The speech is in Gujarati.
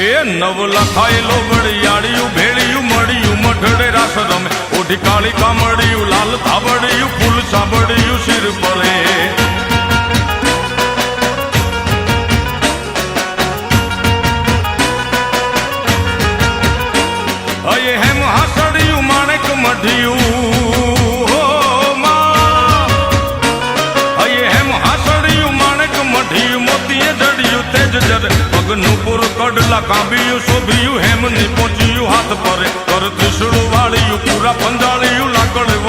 એ નવ લખાયેલો વડિયાળિયું ભેળિયું મળ્યું મઢડે રાસ રમે ઓઢી કાળી કામડિયું લાલ થાબડિયું ફૂલ સાબડિયું શિર પરે અયે હેમ હાસડિયું માણેક મઢિયું પગનું પૂર કડલા કાંબિયું શોભિયું હેમની પહોંચ્યું હાથ પરે કર ત્રિશુળ વાળિયું પૂરા પંજાળિયું લાકડ